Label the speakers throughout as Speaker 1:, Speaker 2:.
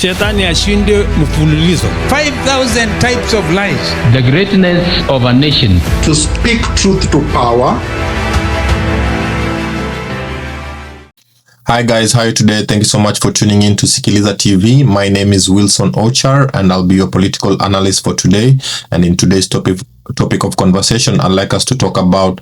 Speaker 1: Shetani ashinde mfululizo. 5,000 types of lies.
Speaker 2: The greatness of a nation.
Speaker 3: To speak truth to power.
Speaker 4: Hi guys, how are you today? Thank you so much for tuning in to Sikiliza TV. My name is Wilson Ochar and I'll be your political analyst for today. And in today's topic of conversation, I'd like us to talk about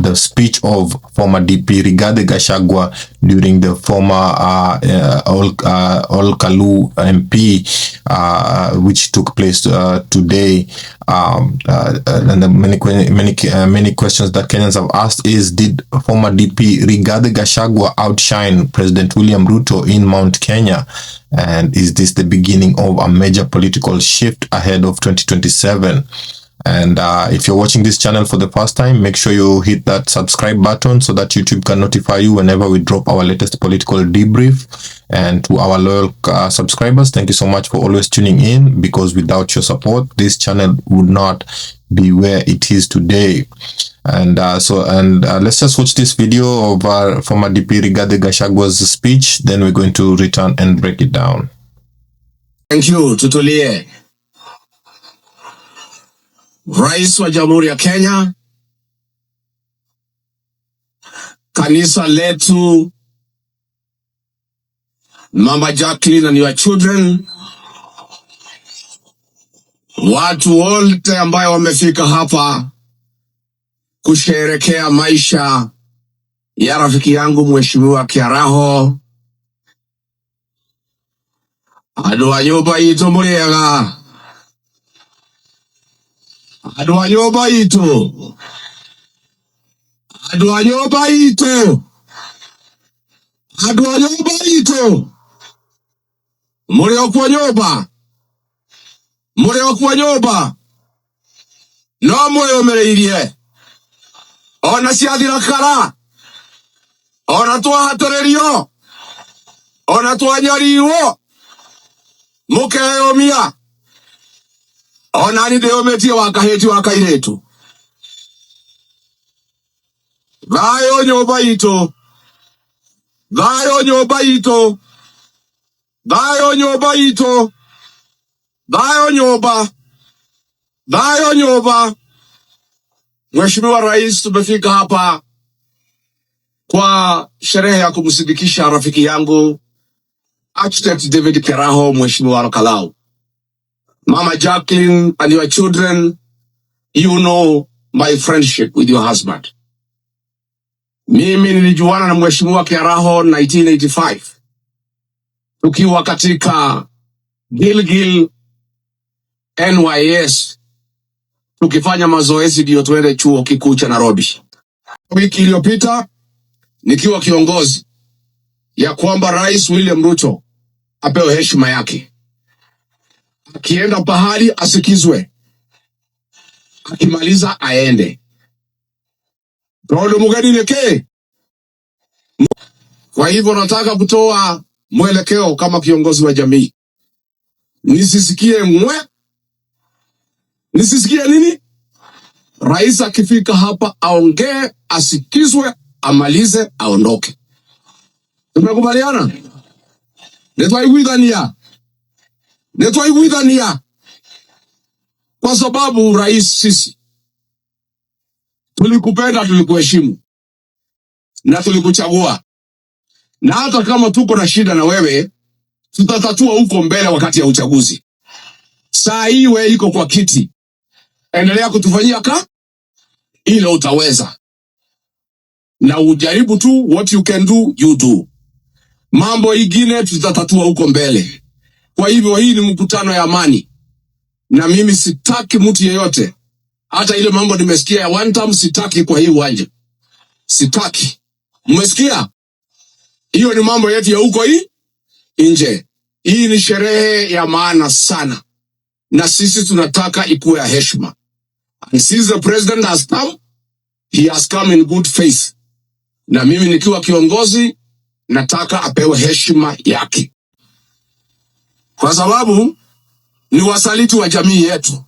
Speaker 4: the speech of former DP Rigathi Gachagua during the former Ol Kalou MP, which took place today. And the many questions that Kenyans have asked is, did former DP Rigathi Gachagua outshine President William Ruto in Mount Kenya? And is this the beginning of a major political shift ahead of 2027? And if you're watching this channel for the first time, make sure you hit that subscribe button so that YouTube can notify you whenever we drop our latest political debrief. And to our loyal subscribers, thank you so much for always tuning in, because without your support, this channel would not be where it is today. And let's just watch this video of former DP Rigathi Gachagua's speech. Then we're going to return and break it down.
Speaker 5: Thank you, tutulie. Rais wa Jamhuri ya Kenya, kanisa letu, Mama Jacqueline and your children, watu wote ambao wamefika hapa kusherehekea maisha ya rafiki yangu Mheshimiwa Kiaraho, adwa nyoba ito muriega. Adwa nyoba ito. Adwa nyoba ito. Adwa nyoba ito. Mureo kwa nyoba. Mureo kwa nyoba. No mureo mereirie. Ona siathira kara. Ona twa hatorerio. Ona twa nyariwo. Mukeo mia. Ona ni deo metie wakaheti wakairetu. Vayo nyoba ito. Vayo nyoba ito. Vayo nyoba ito. Vayo nyoba. Vayo nyoba. Mheshimiwa Rais, tumefika hapa kwa sherehe ya kumsindikisha rafiki yangu Architect David Keraho, Mheshimiwa Ol Kalou. Mama Jacqueline and your children, you know my friendship with your husband. Mimi nilijuana na Mheshimiwa Keraho 1985. Tukiwa katika Gilgil NYS. Tukifanya mazoezi ndio tuende chuo kikuu cha Nairobi. Wiki iliyopita nikiwa kiongozi ya kwamba Rais William Ruto apewe heshima yake. Akienda pahali asikizwe. Akimaliza aende. Tolo mugani neke. Kwa hivyo nataka kutoa mwelekeo kama kiongozi wa jamii. Nisisikie mwe. Nisisikie nini? Rais akifika hapa aongee, asikizwe, amalize, aondoke. Tumekubaliana? Netwaiguithania. Netwaiguithania. Kwa sababu Rais, sisi tulikupenda, tulikuheshimu na tulikuchagua. Na hata kama tuko na shida na wewe, tutatatua huko mbele wakati ya uchaguzi. Saa hii wewe iko kwa kiti. Endelea kutufanyia ile utaweza. Na ujaribu tu, what you can do, you do. Mambo ingine tutatatua huko mbele. Kwa hivyo hii ni mkutano ya amani. Na mimi sitaki mtu yeyote. Hata ile mambo nimesikia ya one time sitaki kwa hii uwanja. Sitaki. Mmesikia? Hiyo ni mambo yetu ya huko hii nje. Hii ni sherehe ya maana sana. Na sisi tunataka ikuwe ya heshima. And since the president has come, he has come in good faith. Na mimi nikiwa kiongozi, nataka apewe heshima yake. Kwa sababu ni wasaliti wa jamii yetu.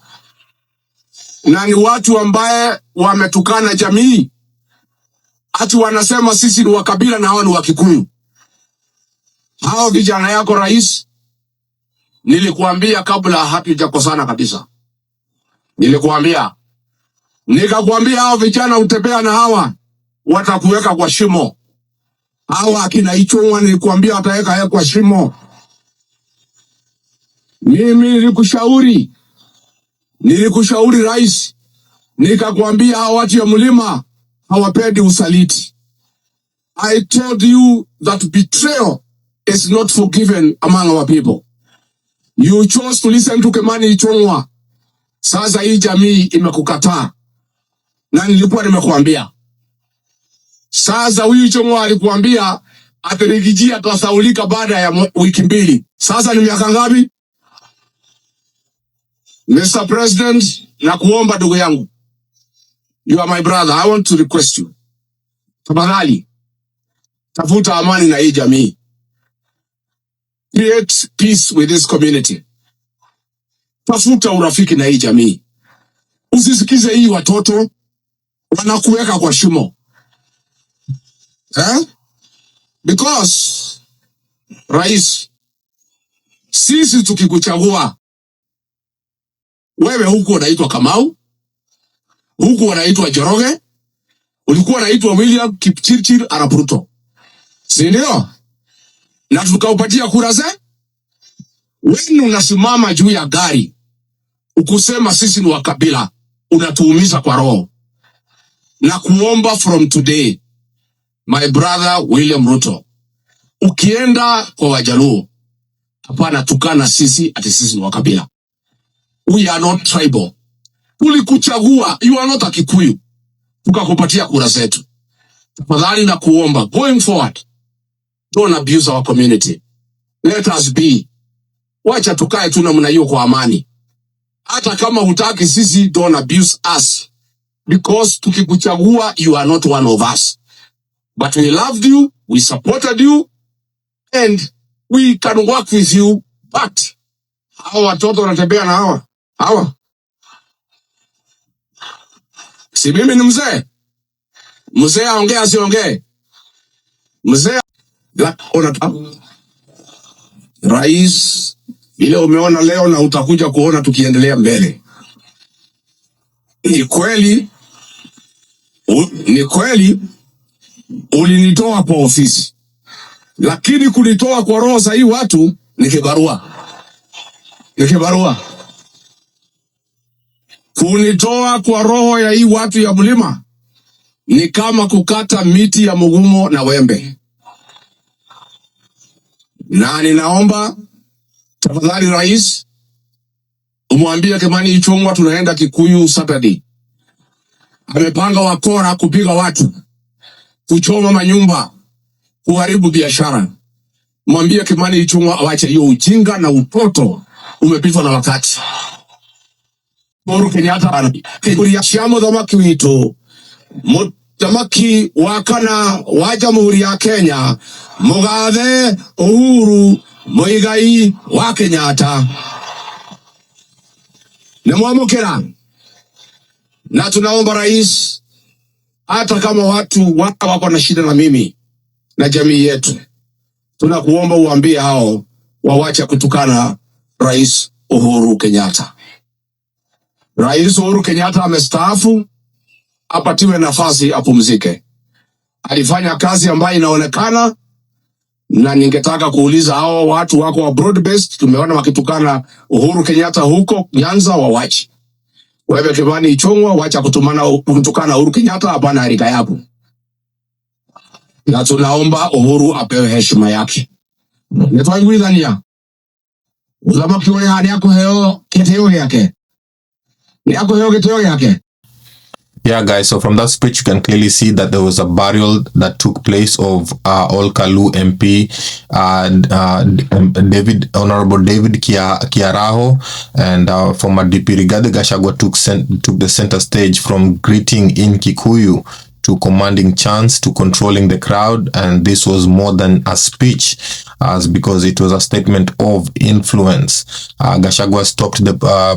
Speaker 5: Na ni watu ambaye wametukana jamii. Ati wanasema sisi ni wakabila na hao ni Wakikuyu. Hao vijana yako Rais, nilikuambia kabla hatujakosana kabisa. Nikakwambia hao vijana utembea na hawa watakuweka kwa shimo. Hawa akina Ichung'wa nilikwambia wataweka yeye kwa shimo. Mimi nilikushauri rais, nikakwambia hao watu ya mlima hawapendi usaliti. I told you that betrayal is not forgiven among our people. You chose to listen to Kimani Ichung'wa. Sasa hii jamii imekukataa. Na nilikuwa nimekuambia. Sasa huyu Ichung'wa alikuambia atarigijia atasaulika baada ya wiki 2. Sasa ni miaka ngapi? Mr. President, na kuomba ndugu yangu. You are my brother. I want to request you. Tafadhali, tafuta amani na hii jamii. Create peace with this community. Tafuta urafiki na hii jamii. Usisikize hii watoto wanakuweka kwa shimo. Because rais, sisi tukikuchagua wewe, huku unaitwa Kamau, huku unaitwa Joroge, ulikuwa unaitwa William Kipchirchir Arap Ruto, si ndio? Na tukaupatia kura ze. Wewe unasimama juu ya gari ukusema sisi ni wakabila, unatuumiza kwa roho. Na kuomba from today, my brother William Ruto, ukienda kwa Wajaluo, hapana tukana sisi ati sisi ni wakabila. We are not tribal. Tulikuchagua, you are not a Kikuyu. Tukakupatia kura zetu. Tafadhali na kuomba, going forward, don't abuse our community. Let us be. Wacha tukae tu namna hiyo kwa amani. Hata kama hutaki sisi, don't abuse us. Because tukikuchagua, you are not one of us. But we loved you, we supported you, and we can work with you. But hawa watoto wanatembea na hawa. Si mimi ni mzee. Mzee aongee asiongee. Mzee rais, ile umeona leo na utakuja kuona tukiendelea mbele. Ni kweli ulinitoa kwa ofisi. Lakini kunitoa kwa roho za hii watu ni kibarua. Kunitoa kwa roho ya hii watu ya mlima ni kama kukata miti ya mugumo na wembe. Na ninaomba tafadhali rais, umwambie Kimani Ichung'wa tunaenda Kikuyu Saturday. Amepanga wakora kupiga watu, kuchoma manyumba, kuharibu biashara. Mwambie Kimani Ichung'wa awache hiyo ujinga na upoto, umepitwa na wakati. Uhuru Kenyatta ana shamo dhamaki wito. Mutamaki wakana wa Jamhuri ya Kenya, Mugathe Uhuru Muigai wa Kenyatta. Nemwamukira. Na tunaomba rais, hata kama watu wako na shida na mimi na jamii yetu, tunakuomba uambie hao wawache kutukana Rais Uhuru Kenyatta. Rais Uhuru Kenyatta amestaafu, apatiwe nafasi apumzike. Alifanya kazi ambayo inaonekana, na ningetaka kuuliza hao watu wako wa broad based, tumeona wakitukana Uhuru Kenyatta huko Nyanza, wawache. Wewe Kimani Ichung'wa, wacha kutukana Uhuru Kenyatta, hapana harika yako. Na tunaomba Uhuru apewe heshima yake. Netwaiguithania. Uzama kiwe hali yako heo kiteo yake.
Speaker 4: Yeah, guys, so from that speech, you can clearly see that there was a burial that took place of Ol Kalou MP, Honorable David Kiaraho, and former DP Rigathi Gachagua took the center stage, from greeting in Kikuyu to commanding chants to controlling the crowd. And this was more than a speech, because it was a statement of influence. Gachagua stopped the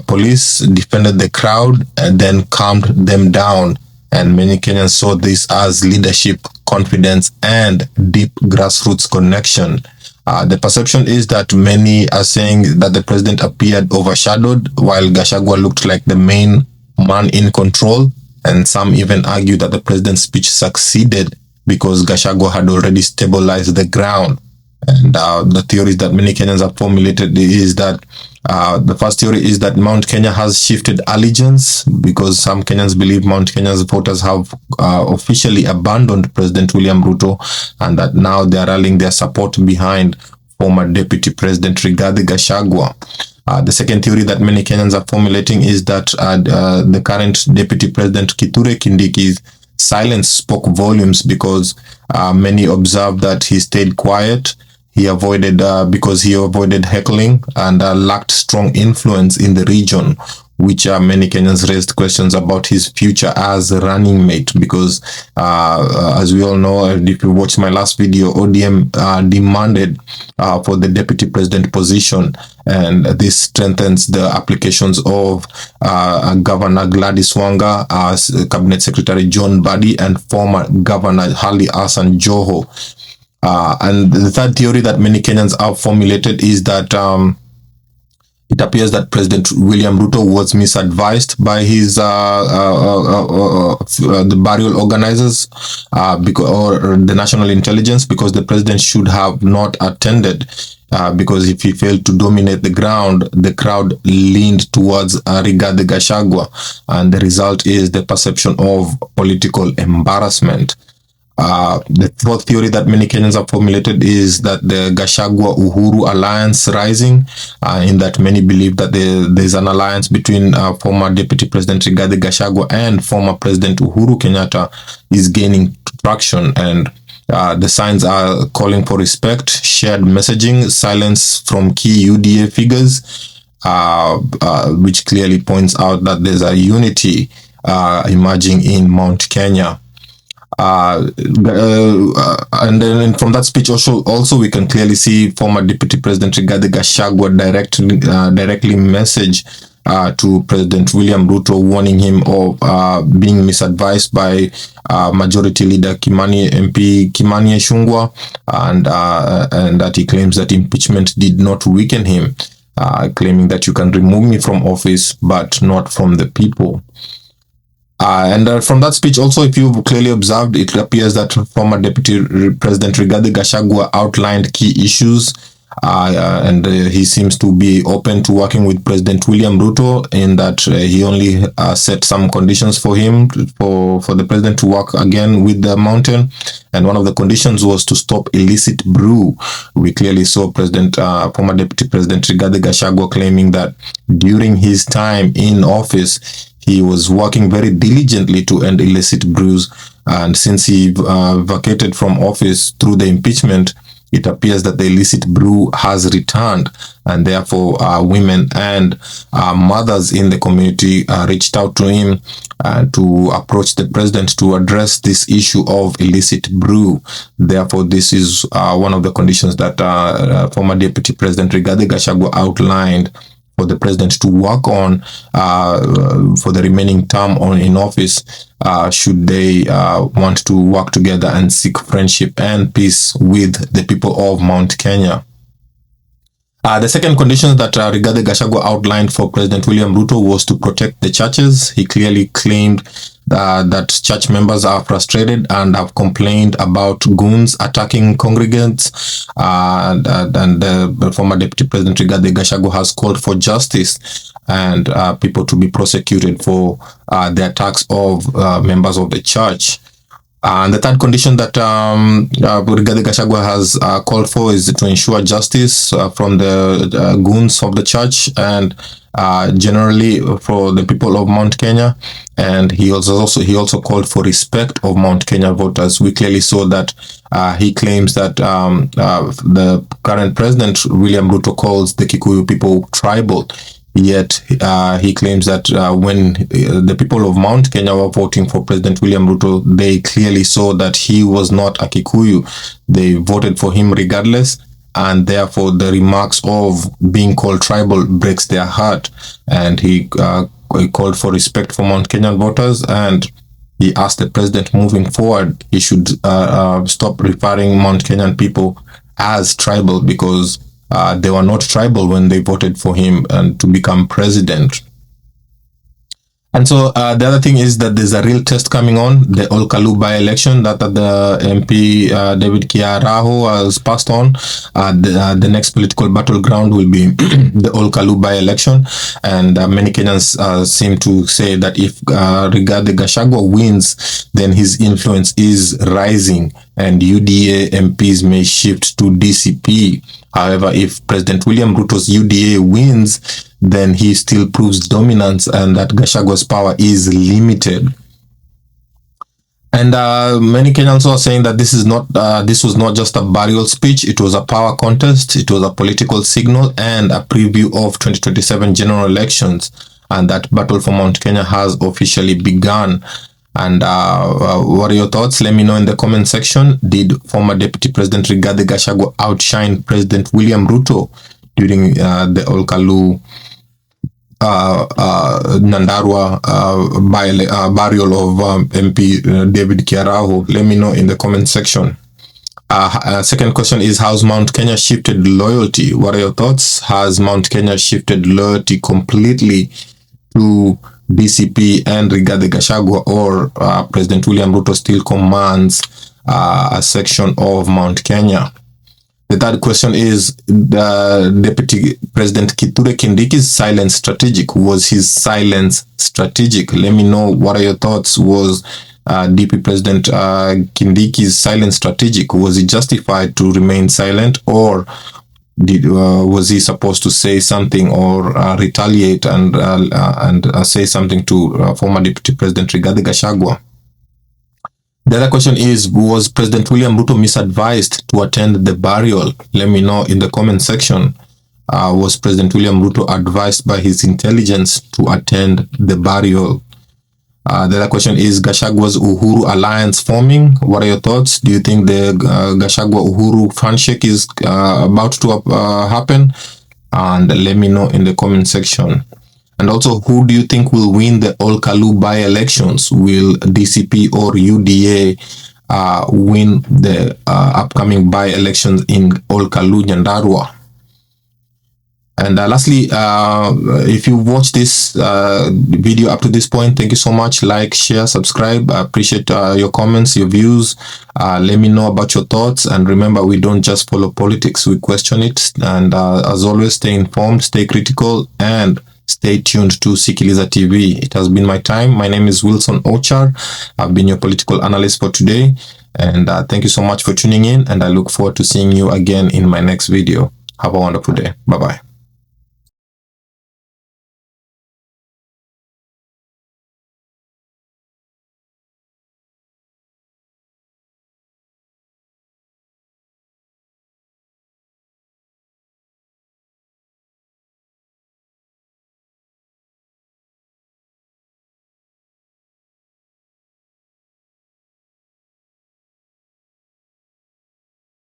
Speaker 4: police, defended the crowd, and then calmed them down. And many Kenyans saw this as leadership, confidence, and deep grassroots connection. The perception is that many are saying that the president appeared overshadowed, while Gachagua looked like the main man in control, and some even argue that the president's speech succeeded because Gachagua had already stabilized the ground. And the theories that many Kenyans have formulated is that the first theory is that Mount Kenya has shifted allegiance, because some Kenyans believe Mount Kenya's voters have officially abandoned President William Ruto, and that now they are rallying their support behind former Deputy President Rigathi Gachagua. The second theory that many Kenyans are formulating is that the current Deputy President Kithure Kindiki's silence spoke volumes, because many observed that he stayed quiet. He avoided heckling and lacked strong influence in the region, which many Kenyans raised questions about his future as a running mate, because as we all know, if you watch my last video, ODM demanded for the deputy president position, and this strengthens the applications of Governor Gladys Wanga, Cabinet Secretary John Badi, and former Governor Hali Hassan Joho. And the third theory that many Kenyans have formulated is that it appears that President William Ruto was misadvised by his the burial organizers or the national intelligence, because the president should have not attended. Because if he failed to dominate the crowd leaned towards Rigathi Gachagua, and the result is the perception of political embarrassment. The fourth theory that many Kenyans have formulated is that the Gachagua Uhuru alliance rising, in that many believe that there's an alliance between former Deputy President Rigathi Gachagua and former President Uhuru Kenyatta is gaining traction, and the signs are calling for respect, shared messaging, silence from key UDA figures, which clearly points out that there's a unity emerging in Mount Kenya. And then from that speech also we can clearly see former Deputy President Rigathi Gachagua directly message to President William Ruto, warning him of being misadvised by Majority Leader MP Kimani Ichung'wah, and that he claims that impeachment did not weaken him, claiming that you can remove me from office but not from the people. And from that speech also, if you've clearly observed, it appears that former Deputy President Rigathi Gachagua outlined key issues, and he seems to be open to working with President William Ruto, in that he only set some conditions for him, for the president to work again with the mountain. And one of the conditions was to stop illicit brew. We clearly saw former Deputy President Rigathi Gachagua claiming that during his time in office, he was working very diligently to end illicit brews, and since he vacated from office through the impeachment, it appears that the illicit brew has returned, and therefore women and mothers in the community reached out to him to approach the president to address this issue of illicit brew. Therefore, this is one of the conditions that former Deputy President Rigathi Gachagua outlined for the president to work on for the remaining term in office, should they want to work together and seek friendship and peace with the people of Mount Kenya. The second condition that Rigathi Gachagua outlined for President William Ruto was to protect the churches. He clearly claimed that church members are frustrated and have complained about goons attacking congregants, and the former Deputy President Rigathi Gachagua has called for justice and people to be prosecuted for the attacks of members of the church. And the third condition that Rigathi Gachagua has called for is to ensure justice from the goons of the church, and generally for the people of Mount Kenya. And he also called for respect of Mount Kenya voters. We clearly saw that he claims that the current president William Ruto calls the Kikuyu people tribal. Yet he claims that when the people of Mount Kenya were voting for President William Ruto, they clearly saw that he was not a Kikuyu. They voted for him regardless, and therefore the remarks of being called tribal breaks their heart. And he called for respect for Mount Kenyan voters, and he asked the president moving forward he should stop referring Mount Kenyan people as tribal, because they were not tribal when they voted for him and to become president. And so the other thing is that there's a real test coming on, the Ol Kalou by-election that the MP David Kiaraho has passed on. The next political battleground will be the Ol Kalou by-election, and many Kenyans seem to say that if Rigathi Gachagua wins, then his influence is rising and UDA MPs may shift to DCP. However, if President William Ruto's UDA wins, then he still proves dominance and that Gachagua's power is limited. And many Kenyans are saying that this was not just a burial speech, it was a power contest, it was a political signal and a preview of 2027 general elections, and that battle for Mount Kenya has officially begun. And what are your thoughts? Let me know in the comment section. Did former Deputy President Rigathi Gachagua outshine President William Ruto during the Ol Kalou Nyandarua burial of MP David Kiaraho? Let me know in the comment section. Second question is, how's Mount Kenya shifted loyalty? What are your thoughts? Has Mount Kenya shifted loyalty completely to DCP and Rigathi Gachagua, or President William Ruto still commands a section of Mount Kenya? The third question is, the Deputy President Kithure Kindiki's silence strategic? Was his silence strategic? Let me know what are your thoughts. Was DP President Kindiki's silence strategic? Was he justified to remain silent, or was he supposed to say something or retaliate and say something to former Deputy President Rigathi Gachagua? The other question is, was President William Ruto misadvised to attend the burial? Let me know in the comment section. Was President William Ruto advised by his intelligence to attend the burial? The other question is, Gachagua's Uhuru alliance forming. What are your thoughts? Do you think the Gachagua-Uhuru handshake is about to happen? And let me know in the comment section. And also, who do you think will win the Ol Kalou by-elections? Will DCP or UDA win the upcoming by-elections in Ol Kalou Nyandarua? And lastly, if you watched this video up to this point, thank you so much. Like, share, subscribe. I appreciate your comments, your views. Let me know about your thoughts. And remember, we don't just follow politics, we question it. And as always, stay informed, stay critical, and stay tuned to Sikiliza TV. It has been my time. My name is Wilson Ochar. I've been your political analyst for today. And thank you so much for tuning in. And I look forward to seeing you again in my next video. Have a wonderful day. Bye-bye.